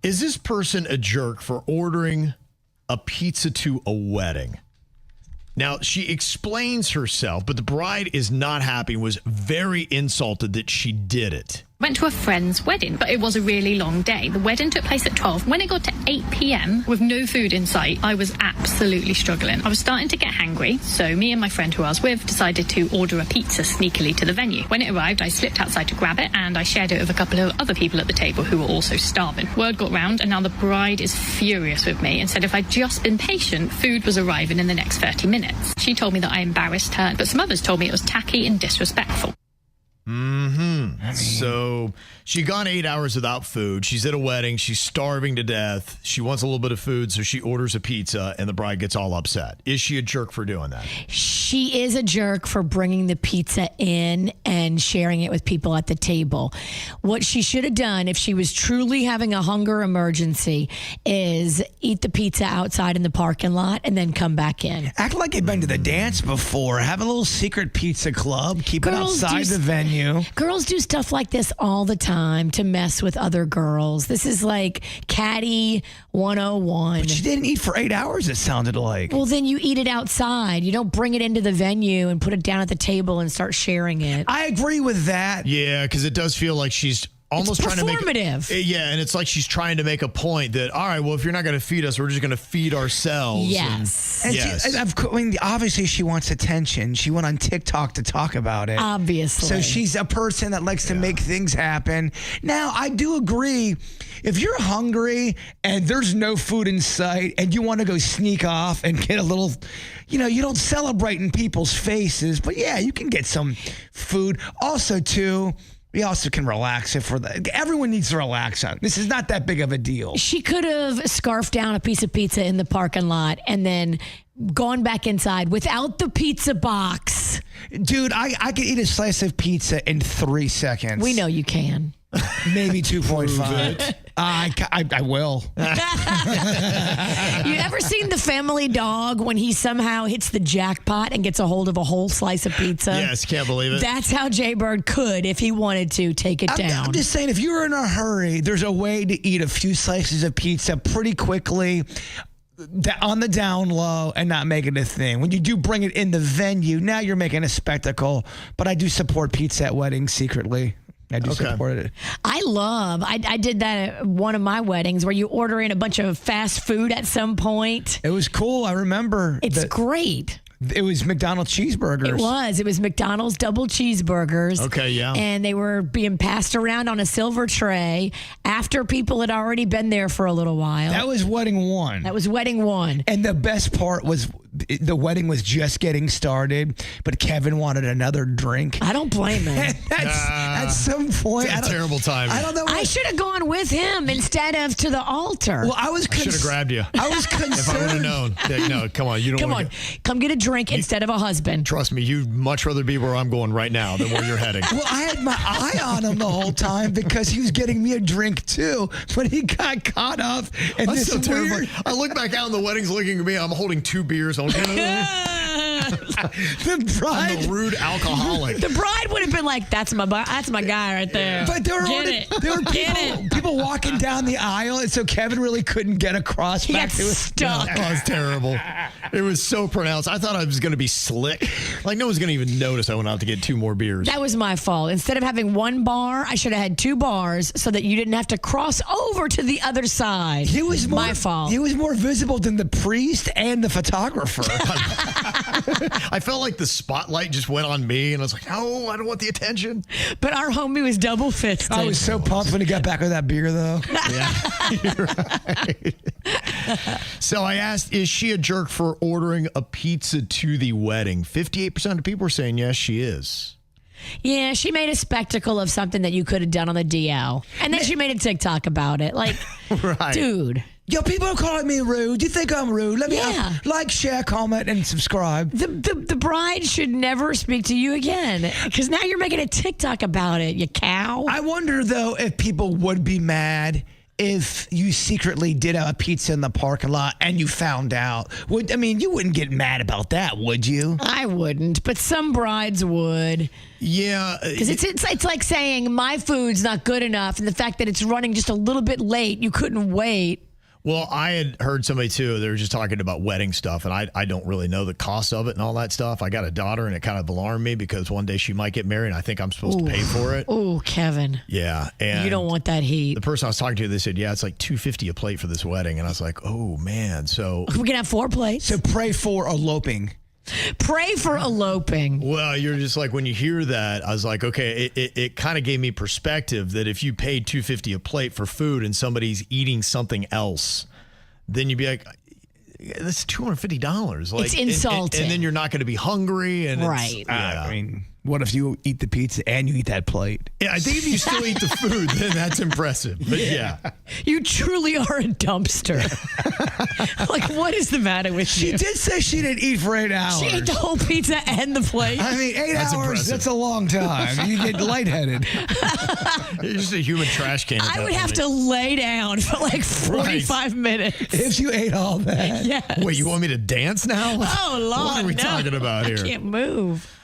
Is this person a jerk for ordering a pizza to a wedding? Now, she explains herself, but the bride is not happy and was very insulted that she did it. Went to a friend's wedding, but it was a really long day. The wedding took place at 12. When it got to 8 p.m. with no food in sight, I was absolutely struggling. I was starting to get hangry, so me and my friend who I was with decided to order a pizza sneakily to the venue. When it arrived, I slipped outside to grab it, and I shared it with a couple of other people at the table who were also starving. Word got round, and now the bride is furious with me and said if I'd just been patient, food was arriving in the next 30 minutes. She told me that I embarrassed her, but some others told me it was tacky and disrespectful. So she gone 8 hours without food. She's at a wedding. She's starving to death. She wants a little bit of food, so she orders a pizza, and the bride gets all upset. Is she a jerk for doing that? She is a jerk for bringing the pizza in and sharing it with people at the table. What she should have done if she was truly having a hunger emergency is eat the pizza outside in the parking lot and then come back in. Act like you've been to the dance before. Have a little secret pizza club. Keep it Girls outside the venue. Girls do stuff like this all the time to mess with other girls. This is like Caddy 101. But she didn't eat for 8 hours, it sounded like. Well, then you eat it outside. You don't bring it into the venue and put it down at the table and start sharing it. I agree with that. Yeah, because it does feel like she's almost trying to make performative. Yeah, and it's like she's trying to make a point that, all right, well, if you're not going to feed us, we're just going to feed ourselves. Yes. And Yes. I mean, obviously, she wants attention. She went on TikTok to talk about it. Obviously. So she's a person that likes to make things happen. Now, I do agree. If you're hungry and there's no food in sight and you want to go sneak off and get a little, you don't celebrate in people's faces. But yeah, you can get some food. Also, too, we also can relax everyone needs to relax on. This is not that big of a deal. She could have scarfed down a piece of pizza in the parking lot and then gone back inside without the pizza box. Dude, I could eat a slice of pizza in 3 seconds. We know you can. Maybe 2.5. I will. You ever seen The Family Dog when he somehow hits the jackpot and gets a hold of a whole slice of pizza? Yes, can't believe it. That's how Jay Bird could if he wanted to take it down. I'm just saying, if you're in a hurry, there's a way to eat a few slices of pizza pretty quickly on the down low and not make it a thing. When you do bring it in the venue, now you're making a spectacle. But I do support pizza at weddings secretly. I do support it. I did that at one of my weddings where you order in a bunch of fast food at some point. It was cool. I remember. It's great. It was McDonald's cheeseburgers. It was McDonald's double cheeseburgers. Okay, yeah. And they were being passed around on a silver tray after people had already been there for a little while. That was wedding one. And the best part was the wedding was just getting started, but Kevin wanted another drink. I don't blame him. At some point. It's a terrible time. I don't know. I should have gone with him instead of to the altar. Well, I should have grabbed you. I was concerned. If I would have known. No, come on. You don't Come want on. to Come get a drink instead of a husband. Trust me, you'd much rather be where I'm going right now than where you're heading. Well, I had my eye on him the whole time because he was getting me a drink too, but he got caught up. And That's this so terrible. weird. I look back out and the wedding's looking at me. I'm holding 2 beers. I'm The bride. I'm a rude alcoholic. The bride would have been like, that's my guy right there. But there were people walking down the aisle, and so Kevin really couldn't get across He back got to his stuck. Oh, it was terrible. It was so pronounced. I thought I was going to be slick. Like, no one's going to even notice I went out to get 2 more beers. That was my fault. Instead of having 1 bar, I should have had 2 bars so that you didn't have to cross over to the other side. He was my fault. He was more visible than the priest and the photographer. I felt like the spotlight just went on me, and I was like, oh, I don't want the attention. But our homie was double fisted. I was so pumped when he got back with that beer, though. Yeah, you're right. So I asked, is she a jerk for ordering a pizza to the wedding? 58% of people are saying yes, she is. Yeah, she made a spectacle of something that you could have done on the DL. And then she made a TikTok about it. Like, Right. dude. Yo, people are calling me rude. You think I'm rude? Let me like, share, comment, and subscribe. The bride should never speak to you again because now you're making a TikTok about it, you cow. I wonder, though, if people would be mad if you secretly did a pizza in the parking lot and you found out? You wouldn't get mad about that, would you? I wouldn't, but some brides would. Yeah. Because it's like saying my food's not good enough, and the fact that it's running just a little bit late, you couldn't wait. Well, I had heard somebody too, they were just talking about wedding stuff, and I don't really know the cost of it and all that stuff. I got a daughter, and it kind of alarmed me because one day she might get married, and I think I'm supposed to pay for it. Oh, Kevin. Yeah. And you don't want that heat. the person I was talking to, they said, yeah, it's like $250 a plate for this wedding. And I was like, oh, man. So, We can have 4 plates. So pray for eloping. Pray for eloping. well, you're just like, when you hear that, I was like, okay, it kind of gave me perspective that if you paid $250 a plate for food and somebody's eating something else, then you'd be like, that's $250. Like, It's insulting. And then you're not going to be hungry. And Right. Yeah. What if you eat the pizza and you eat that plate? Yeah, I think if you still eat the food, then that's impressive. But yeah. You truly are a dumpster. Like, what is the matter with She you? did say she didn't eat for 8 hours. She ate the whole pizza and the plate. 8 That's hours, impressive. that's a long time. You get lightheaded. You're just a human trash can. I would have to lay down for like 45 minutes. If you ate all that. Yes. Wait, you want me to dance now? Oh, Lord. What are we no. talking about here? I can't move.